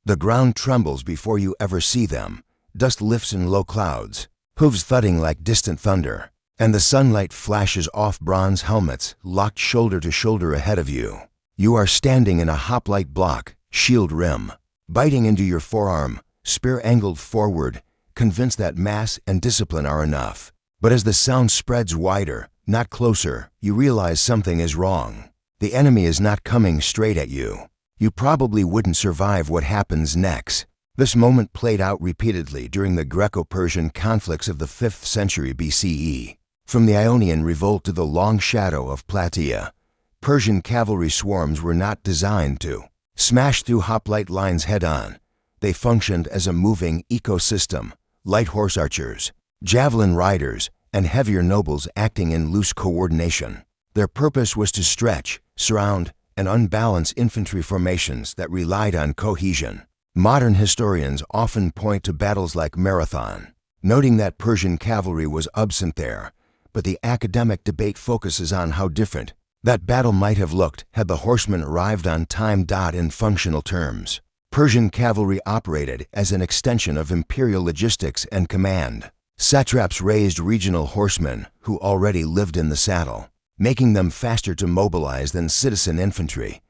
The ground trembles before you ever see them. Dust lifts in low clouds, hooves thudding like distant thunder, and the sunlight flashes off bronze helmets locked shoulder to shoulder ahead of you. You are standing in a hoplite block, shield rim, biting into your forearm, spear angled forward, convinced that mass and discipline are enough. But as the sound spreads wider, not closer, you realize something is wrong. The enemy is not coming straight at you. You probably wouldn't survive what happens next. This moment played out repeatedly during the Greco-Persian conflicts of the 5th century BCE. From the Ionian revolt to the long shadow of Plataea, Persian cavalry swarms were not designed to smash through hoplite lines head-on. They functioned as a moving ecosystem, light horse archers, javelin riders, and heavier nobles acting in loose coordination. Their purpose was to stretch, surround, and unbalance infantry formations that relied on cohesion. Modern historians often point to battles like Marathon, noting that Persian cavalry was absent there, but the academic debate focuses on how different that battle might have looked had the horsemen arrived on time. In functional terms, Persian cavalry operated as an extension of imperial logistics and command. Satraps raised regional horsemen who already lived in the saddle, making them faster to mobilize than citizen infantry.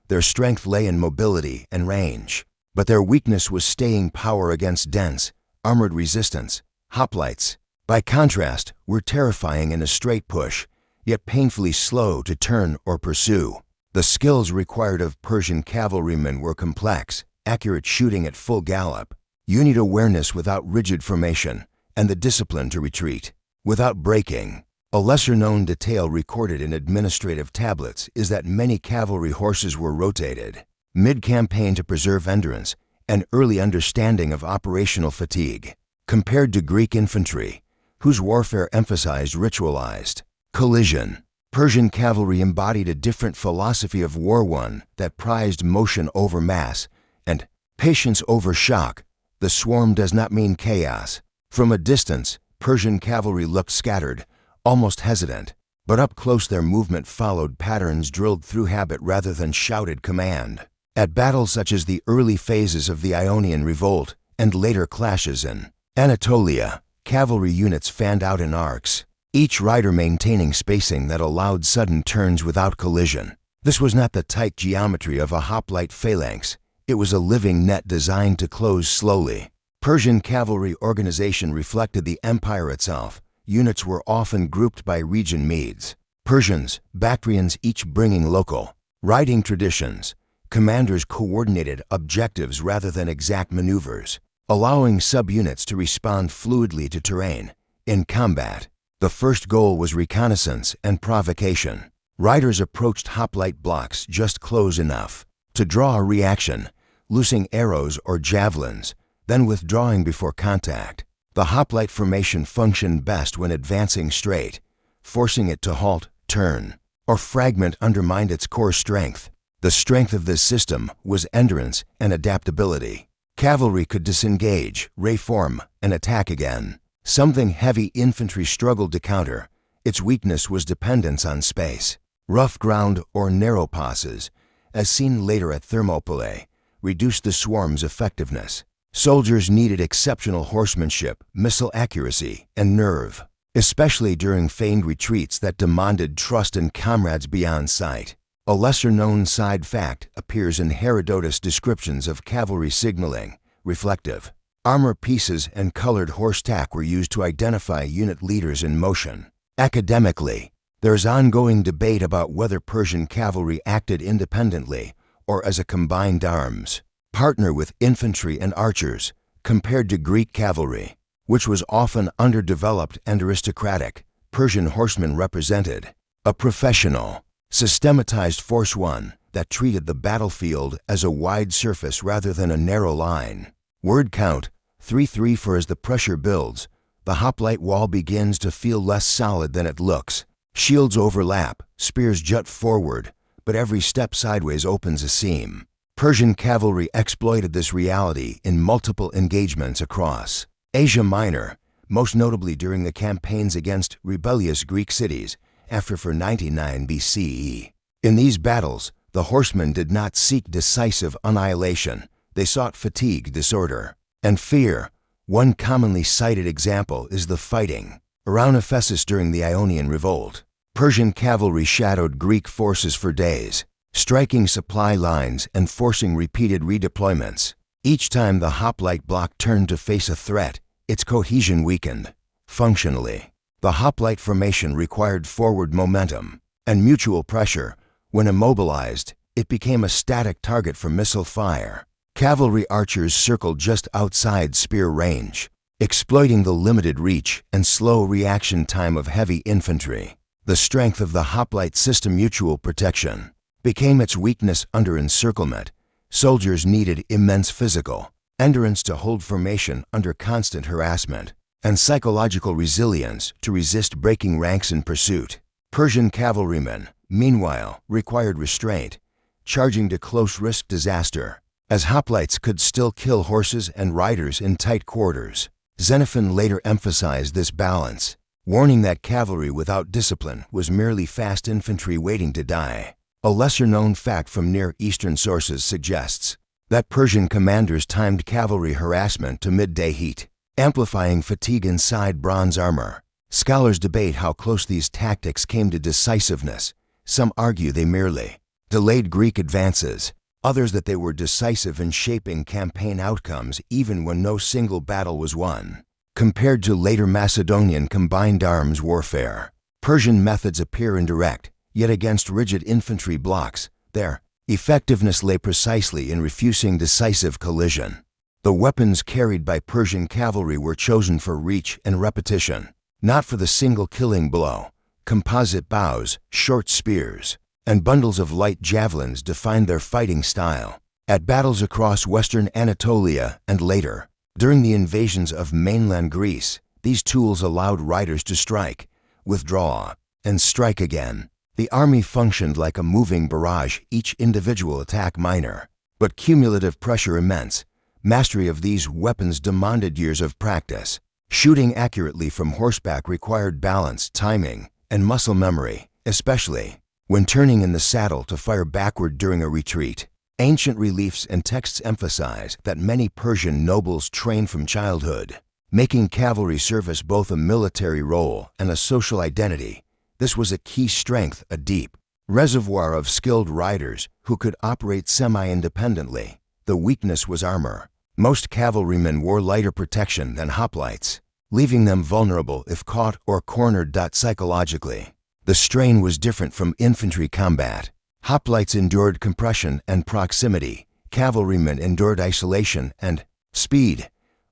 Their strength lay in mobility and range, but their weakness was staying power against dense, armored resistance. Hoplites, by contrast, were terrifying in a straight push, yet painfully slow to turn or pursue. The skills required of Persian cavalrymen were complex: accurate shooting at full gallop, unit awareness without rigid formation, and the discipline to retreat without breaking. A lesser-known detail recorded in administrative tablets is that many cavalry horses were rotated mid-campaign to preserve endurance and early understanding of operational fatigue, compared to Greek infantry, whose warfare emphasized ritualized collision. Persian cavalry embodied a different philosophy of war, one that prized motion over mass and patience over shock. The swarm does not mean chaos. From a distance, Persian cavalry looked scattered, almost hesitant, but up close their movement followed patterns drilled through habit rather than shouted command. At battles such as the early phases of the Ionian Revolt and later clashes in Anatolia, cavalry units fanned out in arcs, each rider maintaining spacing that allowed sudden turns without collision. This was not the tight geometry of a hoplite phalanx. It was a living net designed to close slowly. Persian cavalry organization reflected the empire itself. Units were often grouped by region medes. Persians, Bactrians, each bringing local riding traditions. Commanders coordinated objectives rather than exact maneuvers, allowing subunits to respond fluidly to terrain. In combat, the first goal was reconnaissance and provocation. Riders approached hoplite blocks just close enough to draw a reaction, loosing arrows or javelins, then withdrawing before contact. The hoplite formation functioned best when advancing straight. Forcing it to halt, turn, or fragment undermined its core strength. The strength of this system was endurance and adaptability. Cavalry could disengage, reform, and attack again, something heavy infantry struggled to counter. Its weakness was dependence on space. Rough ground or narrow passes, as seen later at Thermopylae, reduced the swarm's effectiveness. Soldiers needed exceptional horsemanship, missile accuracy, and nerve, especially during feigned retreats that demanded trust in comrades beyond sight. A lesser-known side fact appears in Herodotus' descriptions of cavalry signaling. Reflective armor pieces and colored horse tack were used to identify unit leaders in motion. Academically, there is ongoing debate about whether Persian cavalry acted independently or as a combined arms partner with infantry and archers, compared to Greek cavalry, which was often underdeveloped and aristocratic. Persian horsemen represented a professional, systematized force, one that treated the battlefield as a wide surface rather than a narrow line. Word count 3-3. For as the pressure builds, the hoplite wall begins to feel less solid than it looks. Shields overlap, spears jut forward, but every step sideways opens a seam. Persian cavalry exploited this reality in multiple engagements across Asia Minor, most notably during the campaigns against rebellious Greek cities after 499 BCE. In these battles, the horsemen did not seek decisive annihilation. They sought fatigue, disorder, and fear. One commonly cited example is the fighting around Ephesus during the Ionian Revolt. Persian cavalry shadowed Greek forces for days, striking supply lines and forcing repeated redeployments. Each time the hoplite block turned to face a threat, its cohesion weakened. Functionally, the hoplite formation required forward momentum and mutual pressure. When immobilized, it became a static target for missile fire. Cavalry archers circled just outside spear range, exploiting the limited reach and slow reaction time of heavy infantry. The strength of the hoplite system, mutual protection, became its weakness under encirclement. Soldiers needed immense physical endurance to hold formation under constant harassment, and psychological resilience to resist breaking ranks in pursuit. Persian cavalrymen, meanwhile, required restraint, charging to close-risk disaster, as hoplites could still kill horses and riders in tight quarters. Xenophon later emphasized this balance, warning that cavalry without discipline was merely fast infantry waiting to die. A lesser-known fact from Near Eastern sources suggests that Persian commanders timed cavalry harassment to midday heat, amplifying fatigue inside bronze armor. Scholars debate how close these tactics came to decisiveness. Some argue they merely delayed Greek advances, others that they were decisive in shaping campaign outcomes even when no single battle was won. Compared to later Macedonian combined arms warfare, Persian methods appear indirect, yet against rigid infantry blocks, their effectiveness lay precisely in refusing decisive collision. The weapons carried by Persian cavalry were chosen for reach and repetition, not for the single killing blow. Composite bows, short spears, and bundles of light javelins defined their fighting style. At battles across western Anatolia and later, during the invasions of mainland Greece, these tools allowed riders to strike, withdraw, and strike again. The army functioned like a moving barrage, each individual attack minor, but cumulative pressure immense. Mastery of these weapons demanded years of practice. Shooting accurately from horseback required balance, timing, and muscle memory, especially when turning in the saddle to fire backward during a retreat. Ancient reliefs and texts emphasize that many Persian nobles trained from childhood, making cavalry service both a military role and a social identity. This was a key strength, a deep reservoir of skilled riders who could operate semi-independently. The weakness was armor. Most cavalrymen wore lighter protection than hoplites, leaving them vulnerable if caught or cornered. Psychologically, the strain was different from infantry combat. Hoplites endured compression and proximity. Cavalrymen endured isolation and speed.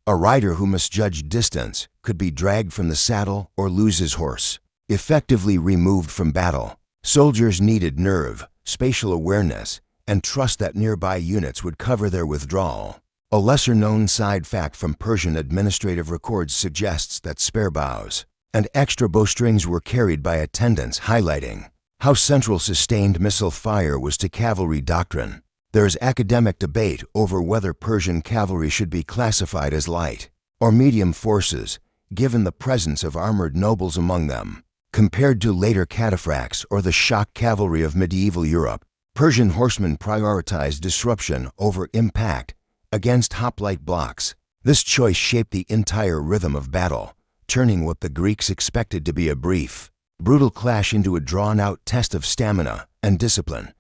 A rider who misjudged distance could be dragged from the saddle or lose his horse, effectively removed from battle. Soldiers needed nerve, spatial awareness, and trust that nearby units would cover their withdrawal. A lesser-known side fact from Persian administrative records suggests that spare bows and extra bowstrings were carried by attendants, highlighting how central sustained missile fire was to cavalry doctrine. There is academic debate over whether Persian cavalry should be classified as light or medium forces, given the presence of armored nobles among them. Compared to later cataphracts or the shock cavalry of medieval Europe, Persian horsemen prioritized disruption over impact against hoplite blocks. This choice shaped the entire rhythm of battle, turning what the Greeks expected to be a brief, brutal clash into a drawn-out test of stamina and discipline.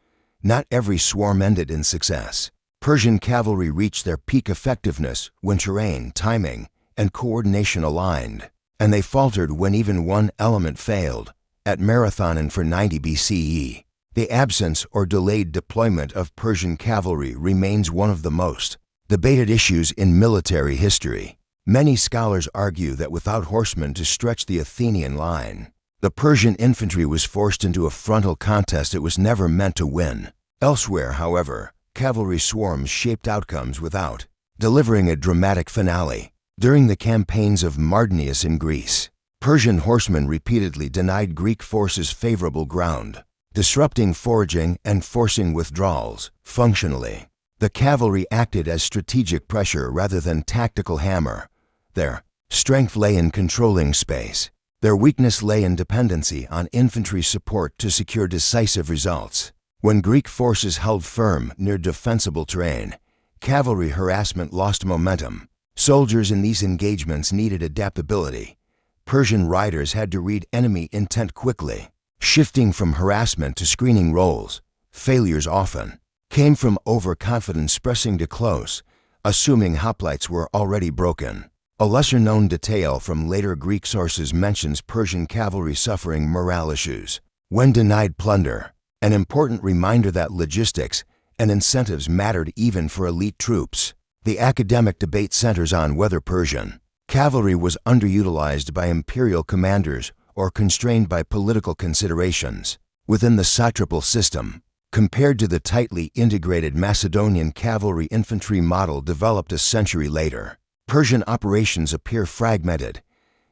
Not every swarm ended in success. Persian cavalry reached their peak effectiveness when terrain, timing, and coordination aligned, and they faltered when even one element failed. At Marathon for 90 BCE, the absence or delayed deployment of Persian cavalry remains one of the most debated issues in military history. Many scholars argue that without horsemen to stretch the Athenian line, the Persian infantry was forced into a frontal contest it was never meant to win. Elsewhere, however, cavalry swarms shaped outcomes without delivering a dramatic finale. During the campaigns of Mardonius in Greece, Persian horsemen repeatedly denied Greek forces favorable ground, disrupting foraging and forcing withdrawals. Functionally, the cavalry acted as strategic pressure rather than tactical hammer. Their strength lay in controlling space. Their weakness lay in dependency on infantry support to secure decisive results. When Greek forces held firm near defensible terrain, cavalry harassment lost momentum. Soldiers in these engagements needed adaptability. Persian riders had to read enemy intent quickly, shifting from harassment to screening roles. Failures often came from overconfidence pressing too close, assuming hoplites were already broken. A lesser-known detail from later Greek sources mentions Persian cavalry suffering morale issues when denied plunder, an important reminder that logistics and incentives mattered even for elite troops. The academic debate centers on whether Persian cavalry was underutilized by imperial commanders or constrained by political considerations within the satrapal system, compared to the tightly integrated Macedonian cavalry infantry model developed a century later. Persian operations appear fragmented,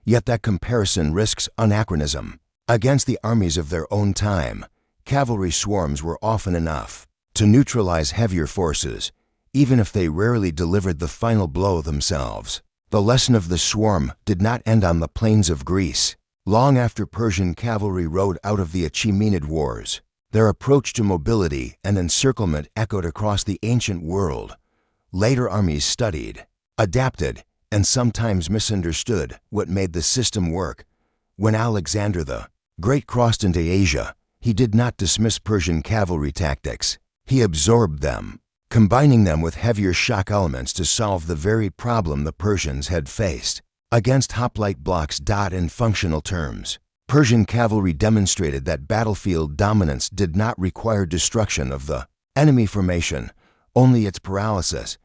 yet that comparison risks anachronism. Against the armies of their own time, cavalry swarms were often enough to neutralize heavier forces, even if they rarely delivered the final blow themselves. The lesson of the swarm did not end on the plains of Greece. Long after Persian cavalry rode out of the Achaemenid Wars, their approach to mobility and encirclement echoed across the ancient world. Later armies studied, adapted, and sometimes misunderstood what made the system work. When Alexander the Great crossed into Asia, he did not dismiss Persian cavalry tactics. He absorbed them, combining them with heavier shock elements to solve the very problem the Persians had faced. Against hoplite blocks. In functional terms, Persian cavalry demonstrated that battlefield dominance did not require destruction of the enemy formation, only its paralysis.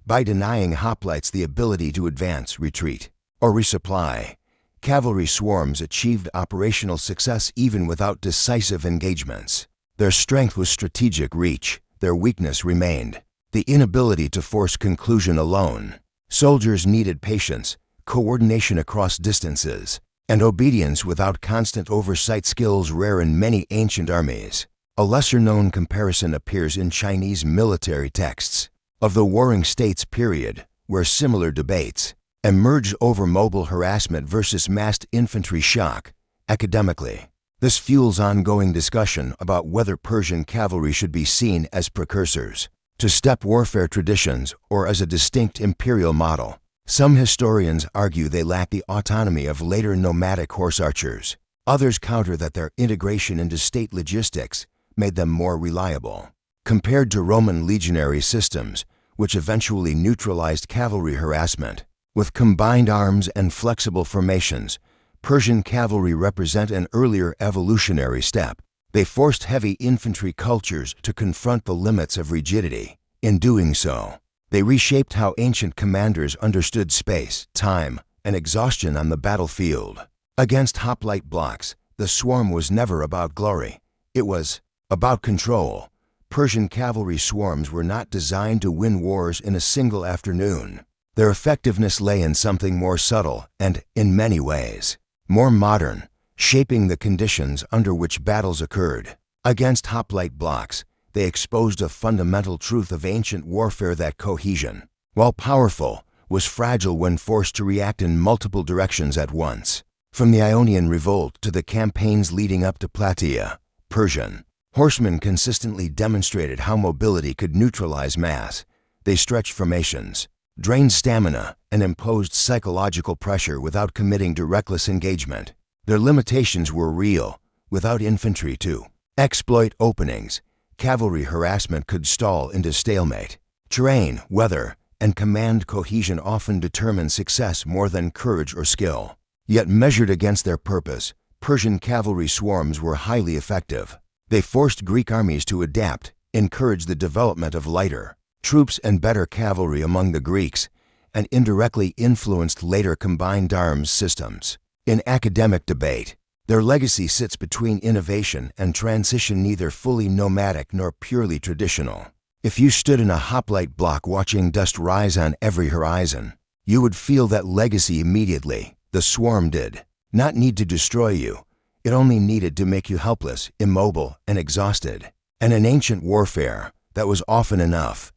By denying hoplites the ability to advance, retreat, or resupply, cavalry swarms achieved operational success even without decisive engagements. Their strength was strategic reach. Their weakness remained the inability to force conclusion alone. Soldiers needed patience, coordination across distances, and obedience without constant oversight, skills rare in many ancient armies. A lesser-known comparison appears in Chinese military texts of the Warring States period, where similar debates emerged over mobile harassment versus massed infantry shock. Academically, this fuels ongoing discussion about whether Persian cavalry should be seen as precursors to steppe warfare traditions or as a distinct imperial model. Some historians argue they lack the autonomy of later nomadic horse archers. Others counter that their integration into state logistics made them more reliable. Compared to Roman legionary systems, which eventually neutralized cavalry harassment, with combined arms and flexible formations, Persian cavalry represent an earlier evolutionary step. They forced heavy infantry cultures to confront the limits of rigidity. In doing so, they reshaped how ancient commanders understood space, time, and exhaustion on the battlefield. Against hoplite blocks, the swarm was never about glory. It was about control. Persian cavalry swarms were not designed to win wars in a single afternoon. Their effectiveness lay in something more subtle and, in many ways, more modern, shaping the conditions under which battles occurred. Against hoplite blocks, they exposed a fundamental truth of ancient warfare: that cohesion, while powerful, was fragile when forced to react in multiple directions at once. From the Ionian Revolt to the campaigns leading up to Plataea, Persian horsemen consistently demonstrated how mobility could neutralize mass. They stretched formations, drained stamina, and imposed psychological pressure without committing to reckless engagement. Their limitations were real. Without infantry to exploit openings, cavalry harassment could stall into stalemate. Terrain, weather, and command cohesion often determine success more than courage or skill. Yet measured against their purpose, Persian cavalry swarms were highly effective. They forced Greek armies to adapt, encouraged the development of lighter troops and better cavalry among the Greeks, and indirectly influenced later combined arms systems. In academic debate, their legacy sits between innovation and transition, neither fully nomadic nor purely traditional. If you stood in a hoplite block watching dust rise on every horizon, you would feel that legacy immediately. The swarm did not need to destroy you. It only needed to make you helpless, immobile, and exhausted. And in ancient warfare, that was often enough.